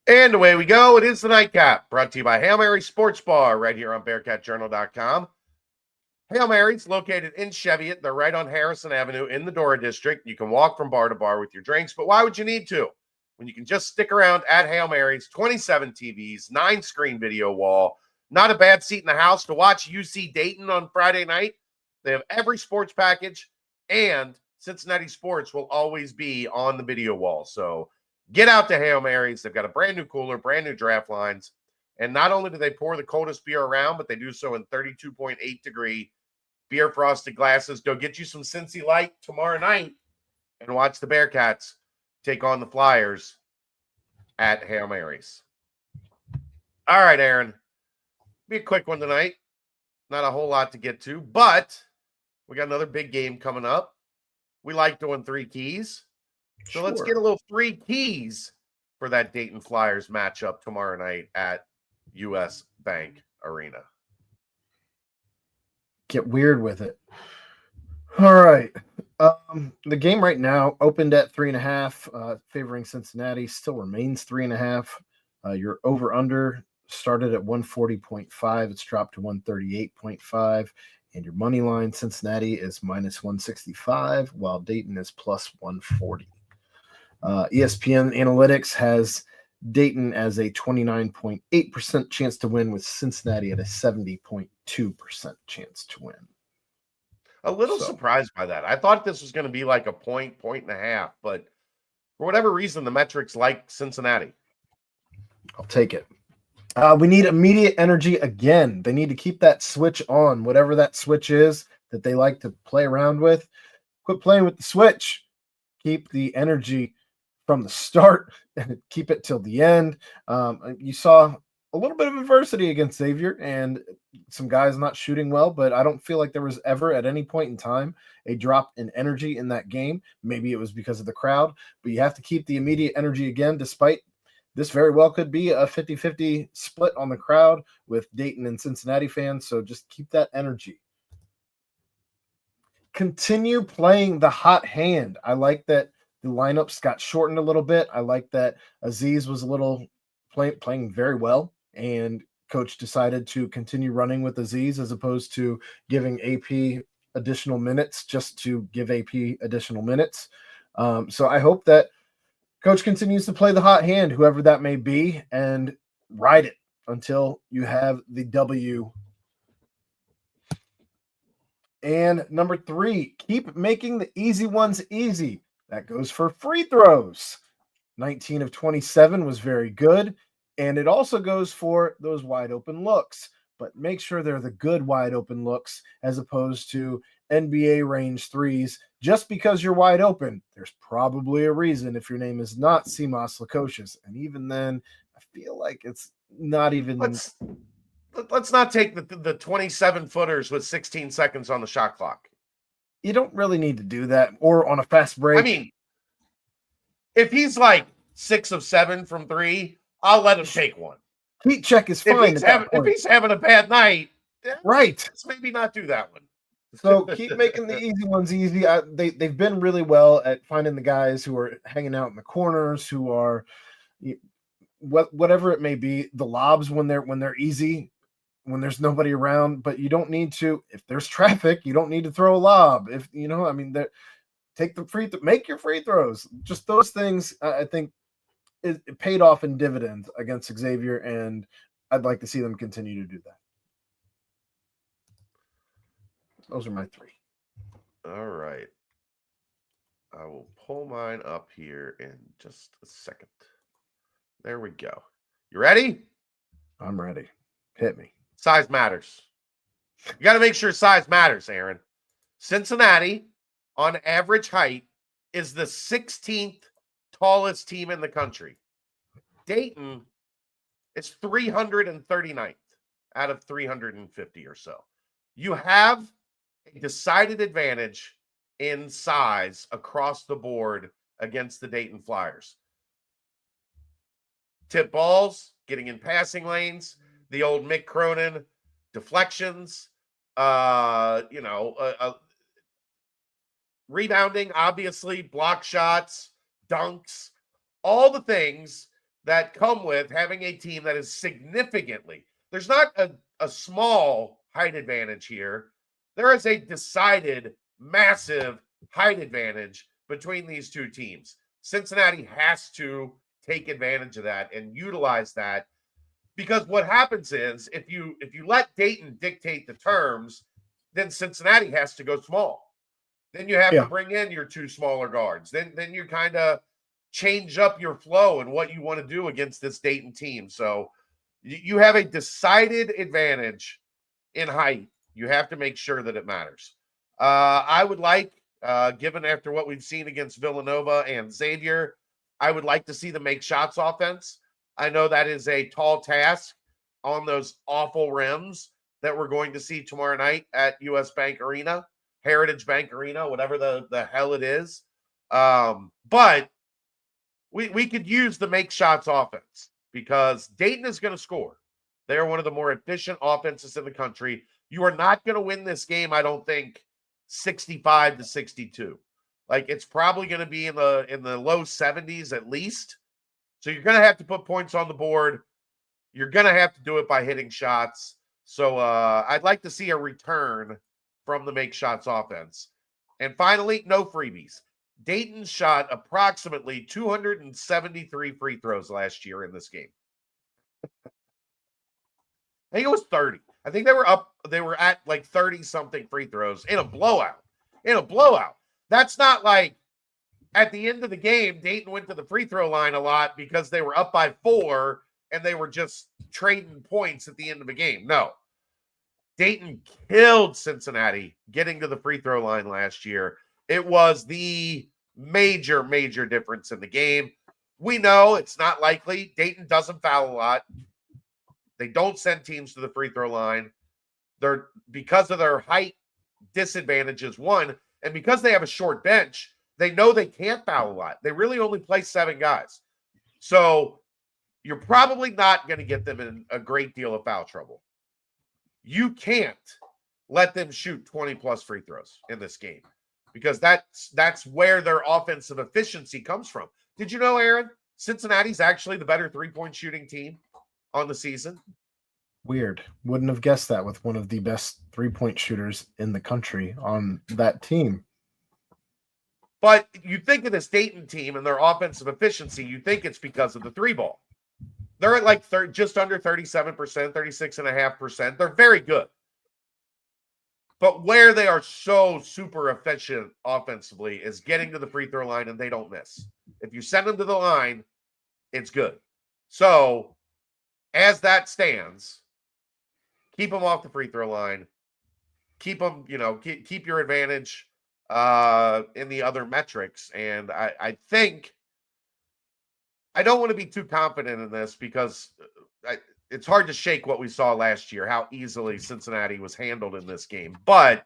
And away we go. It is the Nightcap, brought to you by Hail Mary Sports Bar, right here on BearcatJournal.com. Hail Mary's located in Cheviot. They're right on Harrison Avenue in the Dora District. You can walk from bar to bar with your drinks, but why would you need to? When you can just stick around at Hail Mary's, 27 TVs, 9-screen video wall, not a bad seat in the house to watch UC Dayton on Friday night. They have every sports package, and Cincinnati sports will always be on the video wall. So get out to Hail Mary's. They've got a brand new cooler, brand new draft lines. And not only do they pour the coldest beer around, but they do so in 32.8 degree beer frosted glasses. Go get you some Cincy Light tomorrow night and watch the Bearcats take on the Flyers at Hail Mary's. All right, Aaron. Be a quick one tonight. Not a whole lot to get to, but we got another big game coming up. We like doing three keys. So let's get a little three keys for that Dayton Flyers matchup tomorrow night at US Bank Arena. Get weird with it. All right. The game right now opened at 3.5, favoring Cincinnati, still remains 3.5. Your over-under started at 140.5. It's dropped to 138.5. And your money line, Cincinnati, is minus 165, while Dayton is plus 140. ESPN Analytics has Dayton as a 29.8% chance to win, with Cincinnati at a 70.2% chance to win. A little surprised by that. I thought this was going to be like a point and a half, but for whatever reason, the metrics like Cincinnati. I'll take it. We need immediate energy again. They need to keep that switch on, whatever that switch is that they like to play around with. Quit playing with the switch. Keep the energy from the start and keep it till the end. You saw a little bit of adversity against Xavier and some guys not shooting well, but I don't feel like there was ever at any point in time a drop in energy in that game. Maybe it was because of the crowd, but you have to keep the immediate energy again, despite this very well could be a 50-50 split on the crowd with Dayton and Cincinnati fans. So just keep that energy. Continue playing the hot hand. I like that the lineups got shortened a little bit. I like that Aziz was a little playing very well, and coach decided to continue running with Aziz as opposed to giving AP additional minutes just to give AP additional minutes. So I hope that coach continues to play the hot hand, whoever that may be, and ride it until you have the W. And number 3, keep making the easy ones easy. That goes for free throws. 19 of 27 was very good. And it also goes for those wide open looks. But make sure they're the good wide open looks as opposed to NBA range threes. Just because you're wide open, there's probably a reason if your name is not Simas Lukosius. And even then, I feel like it's not even... Let's not take the 27-footers with 16 seconds on the shot clock. You don't really need to do that, or on a fast break. I mean, if he's like 6 of 7 from 3, I'll let him take one. Heat check is fine. If he's having a bad night, right? Let's maybe not do that one. So keep making the easy ones easy. They've been really well at finding the guys who are hanging out in the corners, who are whatever it may be. The lobs when they're easy, when there's nobody around. But you don't need to. If there's traffic, you don't need to throw a lob. If take the make your free throws. Just those things. I think it paid off in dividends against Xavier, and I'd like to see them continue to do that. Those are my 3. All right. I will pull mine up here in just a second. There we go. You ready? I'm ready. Hit me. Size matters. You got to make sure size matters, Aaron. Cincinnati, on average height, is the 16th tallest team in the country. Dayton is 339th out of 350 or so. You have a decided advantage in size across the board against the Dayton Flyers. Tip balls, getting in passing lanes, the old Mick Cronin deflections, rebounding, obviously, block shots, dunks, all the things that come with having a team that is significantly, there's not a small height advantage here. There is a decided massive height advantage between these two teams. Cincinnati has to take advantage of that and utilize that, because what happens is if you let Dayton dictate the terms, then Cincinnati has to go small. Then you have to bring in your two smaller guards. Then you kind of change up your flow and what you want to do against this Dayton team. So you have a decided advantage in height. You have to make sure that it matters. I would like, given after what we've seen against Villanova and Xavier, I would like to see the make shots offense. I know that is a tall task on those awful rims that we're going to see tomorrow night at US Bank Arena, Heritage Bank Arena, whatever the hell it is. But we could use the make shots offense because Dayton is going to score. They are one of the more efficient offenses in the country. You are not going to win this game, I don't think, 65-62. Like, it's probably going to be in the low 70s at least. So you're going to have to put points on the board. You're going to have to do it by hitting shots. So I'd like to see a return from the make shots offense. And finally, no freebies. Dayton shot approximately 273 free throws last year in this game. I think it was 30. I think they were at like 30-something free throws in a blowout. That's not like at the end of the game, Dayton went to the free throw line a lot because they were up by 4 and they were just trading points at the end of the game. No. Dayton killed Cincinnati getting to the free throw line last year. It was the major, major difference in the game. We know it's not likely. Dayton doesn't foul a lot. They don't send teams to the free throw line. They're, because of their height disadvantages, one, and because they have a short bench, they know they can't foul a lot. They really only play 7 guys. So you're probably not going to get them in a great deal of foul trouble. You can't let them shoot 20-plus free throws in this game because that's where their offensive efficiency comes from. Did you know, Aaron, Cincinnati's actually the better three-point shooting team on the season? Weird. Wouldn't have guessed that with one of the best three-point shooters in the country on that team. But you think of this Dayton team and their offensive efficiency, you think it's because of the three ball. They're at like just under 37%, 36.5%. They're very good. But where they are so super efficient offensively is getting to the free throw line and they don't miss. If you send them to the line, it's good. So as that stands, keep them off the free throw line. Keep them, keep your advantage in the other metrics. And I think I don't want to be too confident in this because it's hard to shake what we saw last year, how easily Cincinnati was handled in this game. But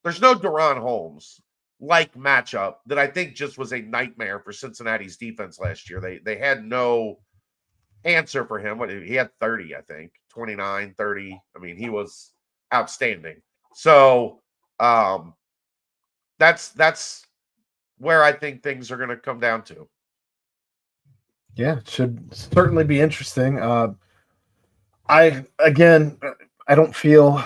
there's no Deron Holmes-like matchup that I think just was a nightmare for Cincinnati's defense last year. They had no answer for him. He had 30, I think, 29, 30. I mean, he was outstanding. So that's where I think things are going to come down to. Yeah, it should certainly be interesting. I don't feel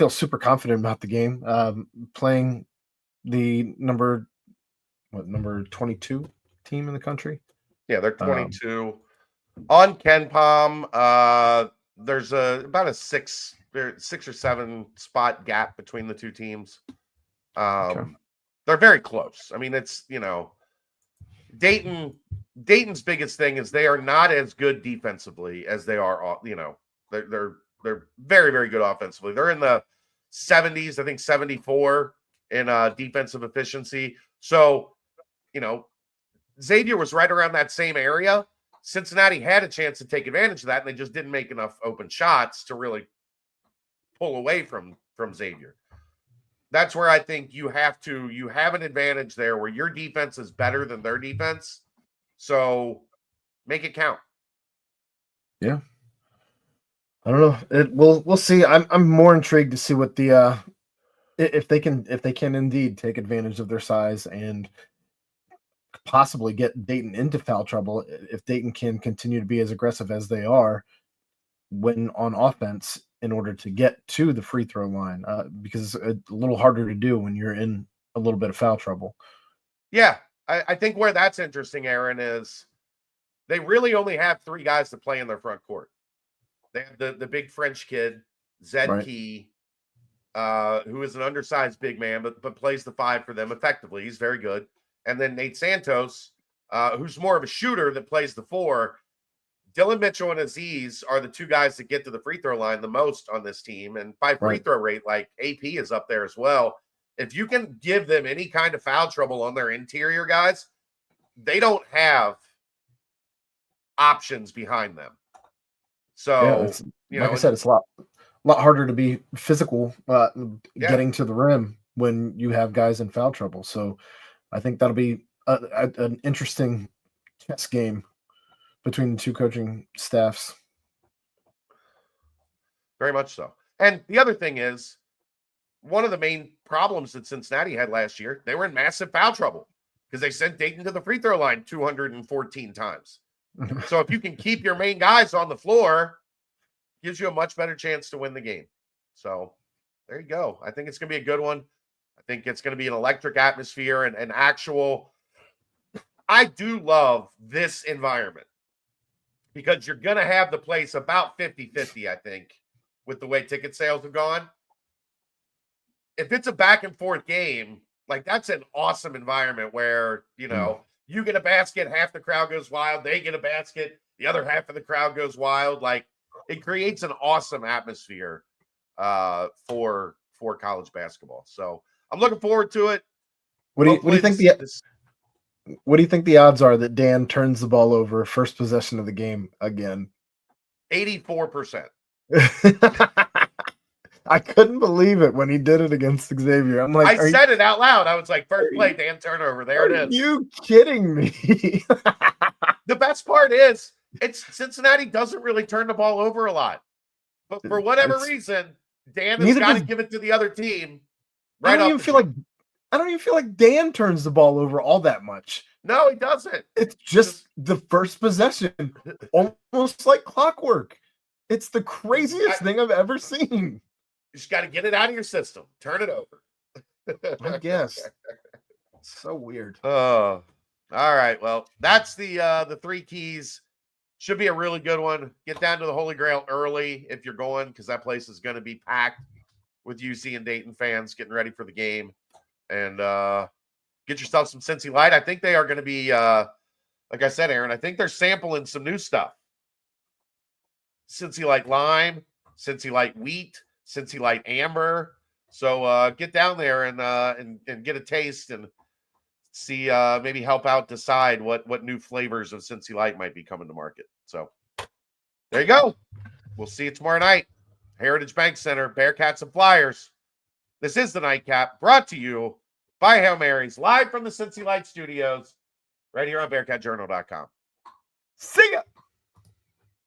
super confident about the game. Playing the number 22 team in the country. Yeah, they're 22. On KenPom, there's about a 6 or 7 spot gap between the two teams. Okay. They're very close. I mean, it's, Dayton's biggest thing is they are not as good defensively as they are, they're very, very good offensively. They're in the 70s, I think 74 in defensive efficiency. So, Xavier was right around that same area. Cincinnati had a chance to take advantage of that, and they just didn't make enough open shots to really pull away from Xavier. That's where I think you have an advantage there where your defense is better than their defense. So make it count. Yeah. I don't know. We'll see. I'm more intrigued to see what the if they can indeed take advantage of their size and possibly get Dayton into foul trouble if Dayton can continue to be as aggressive as they are when on offense in order to get to the free throw line, because it's a little harder to do when you're in a little bit of foul trouble. Yeah, I think where that's interesting, Aaron, is they really only have 3 guys to play in their front court. They have the big French kid, Zed Right. Key, who is an undersized big man, but plays the 5 for them effectively. He's very good. And then Nate Santos, who's more of a shooter that plays the 4. Dylan Mitchell and Aziz are the 2 guys that get to the free throw line the most on this team. And by free throw rate, like AP is up there as well. If you can give them any kind of foul trouble on their interior guys, they don't have options behind them. So, like I said, it's a lot harder to be physical getting to the rim when you have guys in foul trouble. So I think that'll be an interesting chess game between the 2 coaching staffs. Very much so. And the other thing is, one of the main problems that Cincinnati had last year, they were in massive foul trouble because they sent Dayton to the free throw line 214 times. So if you can keep your main guys on the floor, gives you a much better chance to win the game. So there you go. I think it's going to be a good one. I think it's going to be an electric atmosphere and an actual – I do love this environment because you're going to have the place about 50-50, I think, with the way ticket sales have gone. If it's a back and forth game, like that's an awesome environment where, you get a basket, half the crowd goes wild, they get a basket, the other half of the crowd goes wild. Like it creates an awesome atmosphere for college basketball. So I'm looking forward to it. What do you think what do you think the odds are that Dan turns the ball over first possession of the game again? 84%. I couldn't believe it when he did it against Xavier. I'm like, I said it out loud. I was like, first play, Dan turnover. There it is. Are you kidding me? The best part is Cincinnati doesn't really turn the ball over a lot. But for whatever reason, Dan has got to give it to the other team. I don't even feel like Dan turns the ball over all that much. No, he doesn't. It's just the first possession, almost like clockwork. It's the craziest thing I've ever seen. You just got to get it out of your system. Turn it over. I guess. So weird. Oh, all right. Well, that's the 3 keys. Should be a really good one. Get down to the Holy Grail early if you're going, because that place is going to be packed with UC and Dayton fans getting ready for the game. And get yourself some Cincy Light. I think they are going to be, like I said, Aaron, I think they're sampling some new stuff. Cincy Light Lime, Cincy Light Wheat, Cincy Light Amber. So get down there and get a taste and see, maybe help out decide what new flavors of Cincy Light might be coming to market. So there you go. We'll see you tomorrow night. Heritage Bank Center, Bearcats and Flyers. This is the Nightcap, brought to you by Hail Marys, live from the Cincy Light Studios, right here on BearcatJournal.com. See ya!